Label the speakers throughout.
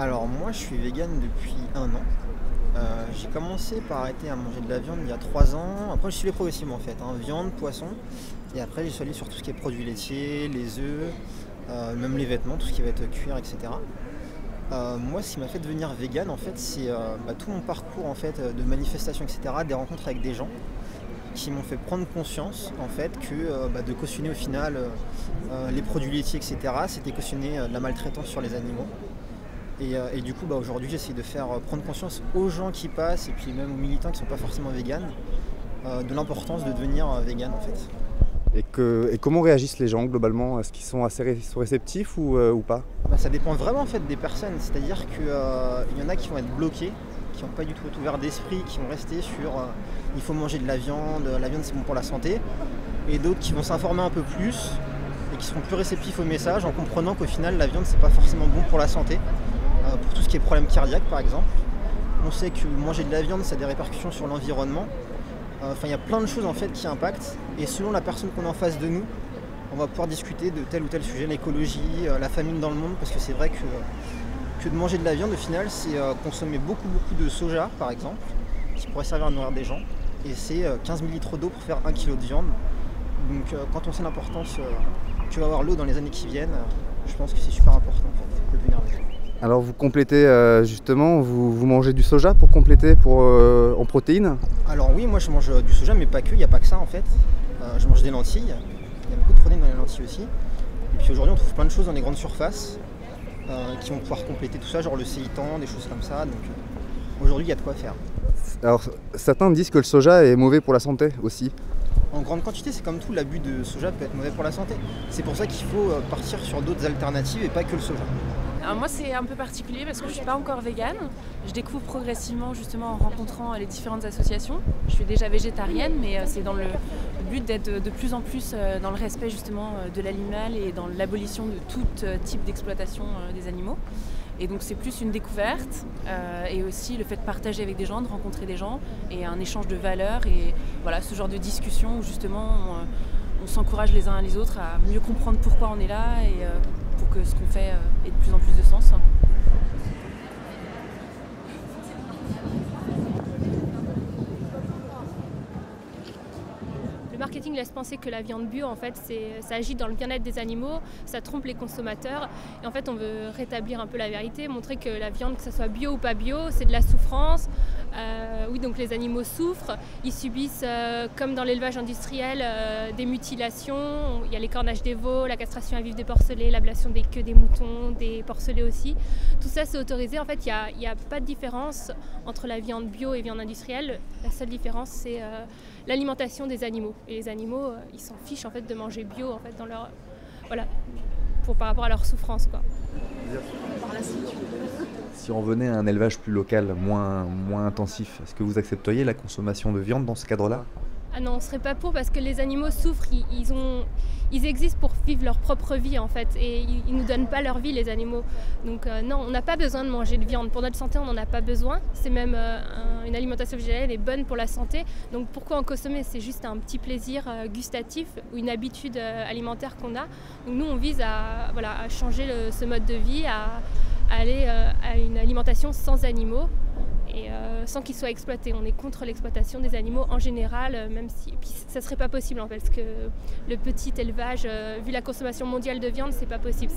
Speaker 1: Alors moi je suis vegan depuis un an. J'ai commencé par arrêter à manger de la viande il y a 3 ans. Après je suis allé progressivement en fait, hein, viande, poisson. Et après j'ai suis allé sur tout ce qui est produits laitiers, les œufs, même les vêtements, tout ce qui va être cuir, etc. Moi ce qui m'a fait devenir vegan en fait c'est tout mon parcours en fait de manifestations, etc. Des rencontres avec des gens qui m'ont fait prendre conscience en fait que de cautionner au final les produits laitiers, etc. C'était cautionner de la maltraitance sur les animaux. Et du coup aujourd'hui j'essaie de faire prendre conscience aux gens qui passent et puis même aux militants qui ne sont pas forcément véganes de l'importance de devenir vegan en fait.
Speaker 2: Et comment réagissent les gens globalement? Est-ce qu'ils sont assez réceptifs ou pas?
Speaker 1: Ça dépend vraiment en fait des personnes, c'est-à-dire qu'il y en a qui vont être bloqués, qui n'ont pas du tout ouvert d'esprit, qui vont rester sur il faut manger de la viande c'est bon pour la santé, et d'autres qui vont s'informer un peu plus et qui seront plus réceptifs au message en comprenant qu'au final la viande c'est pas forcément bon pour la santé, pour tout ce qui est problème cardiaque par exemple. On sait que manger de la viande ça a des répercussions sur l'environnement. Il y a plein de choses en fait qui impactent, et selon la personne qu'on a en face de nous, on va pouvoir discuter de tel ou tel sujet, l'écologie, la famine dans le monde, parce que c'est vrai que de manger de la viande au final c'est consommer beaucoup de soja par exemple, qui pourrait servir à nourrir des gens, et c'est 15 000 litres d'eau pour faire 1 kg de viande. Donc quand on sait l'importance que va avoir l'eau dans les années qui viennent, je pense que c'est super important en fait, de devenir vegan.
Speaker 2: Alors vous complétez justement, vous mangez du soja pour compléter en protéines?
Speaker 1: Alors oui, moi je mange du soja, mais pas que, il n'y a pas que ça en fait. Je mange des lentilles, il y a beaucoup de protéines dans les lentilles aussi. Et puis aujourd'hui on trouve plein de choses dans les grandes surfaces qui vont pouvoir compléter tout ça, genre le séitan, des choses comme ça. Donc aujourd'hui il y a de quoi faire.
Speaker 2: Alors certains disent que le soja est mauvais pour la santé aussi.
Speaker 1: En grande quantité, c'est comme tout, l'abus de soja peut être mauvais pour la santé. C'est pour ça qu'il faut partir sur d'autres alternatives et pas que le soja.
Speaker 3: Alors moi c'est un peu particulier parce que je ne suis pas encore végane. Je découvre progressivement justement en rencontrant les différentes associations. Je suis déjà végétarienne, mais c'est dans le but d'être de plus en plus dans le respect justement de l'animal et dans l'abolition de tout type d'exploitation des animaux. Et donc c'est plus une découverte et aussi le fait de partager avec des gens, de rencontrer des gens et un échange de valeurs, et voilà, ce genre de discussion où justement on s'encourage les uns les autres à mieux comprendre pourquoi on est là, et pour que ce qu'on fait ait de plus en plus de sens.
Speaker 4: Le marketing laisse penser que la viande bio, en fait, ça agit dans le bien-être des animaux, ça trompe les consommateurs. Et en fait, on veut rétablir un peu la vérité, montrer que la viande, que ce soit bio ou pas bio, c'est de la souffrance. Oui, donc les animaux souffrent, ils subissent, comme dans l'élevage industriel, des mutilations. Il y a l'écornage des veaux, la castration à vif des porcelets, l'ablation des queues des moutons, des porcelets aussi. Tout ça, c'est autorisé. En fait, il n'y a pas de différence entre la viande bio et viande industrielle. La seule différence, c'est l'alimentation des animaux. Et les animaux, ils s'en fichent en fait de manger bio en fait dans leur par rapport à leur souffrance, quoi.
Speaker 5: Si on revenait à un élevage plus local, moins intensif, est-ce que vous accepteriez la consommation de viande dans ce cadre-là?
Speaker 4: Ah non, on ne serait pas pour, parce que les animaux souffrent, ils existent pour vivre leur propre vie en fait, et ils ne nous donnent pas leur vie, les animaux. Donc non, on n'a pas besoin de manger de viande. Pour notre santé, on n'en a pas besoin. C'est même une alimentation végétalienne est bonne pour la santé. Donc pourquoi en consommer? C'est juste un petit plaisir gustatif ou une habitude alimentaire qu'on a. Donc nous, on vise à changer ce mode de vie, à aller à une alimentation sans animaux et sans qu'ils soient exploités. On est contre l'exploitation des animaux en général, même si puis ça serait pas possible en fait, parce que le petit élevage, vu la consommation mondiale de viande, c'est pas possible.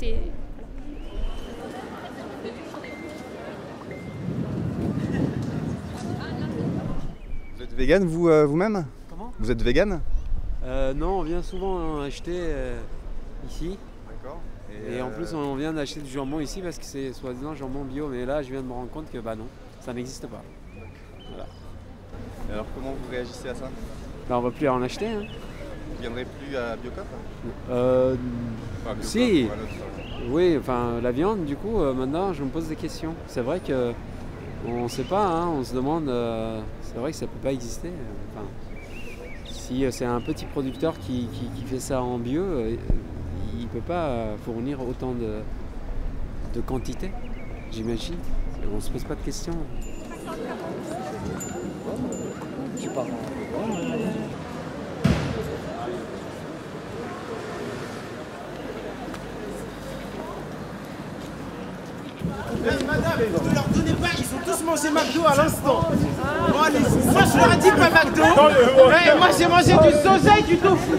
Speaker 2: Vous êtes vegan vous-même?
Speaker 6: Comment?
Speaker 2: Vous êtes vegan?
Speaker 6: Non, on vient souvent acheter ici.
Speaker 2: D'accord.
Speaker 6: Et en plus, on vient d'acheter du jambon ici parce que c'est soi-disant jambon bio. Mais là, je viens de me rendre compte que non, ça n'existe pas. Voilà.
Speaker 2: Et alors comment vous réagissez à ça?
Speaker 6: On va plus en acheter. Hein.
Speaker 2: Vous ne viendrez plus à Biocop?
Speaker 6: Si. Oui, enfin la viande, du coup, maintenant, je me pose des questions. C'est vrai que on ne sait pas, hein, on se demande. C'est vrai que ça ne peut pas exister. Si c'est un petit producteur qui fait ça en bio, il ne peut pas fournir autant de quantité, j'imagine. On ne se pose pas de questions.
Speaker 7: Tu pars.
Speaker 8: Madame, ne leur donnez pas, ils ont tous mangé McDo à l'instant. Bon, allez, moi je leur ai dit pas McDo. Moi j'ai mangé du soja et du tofu.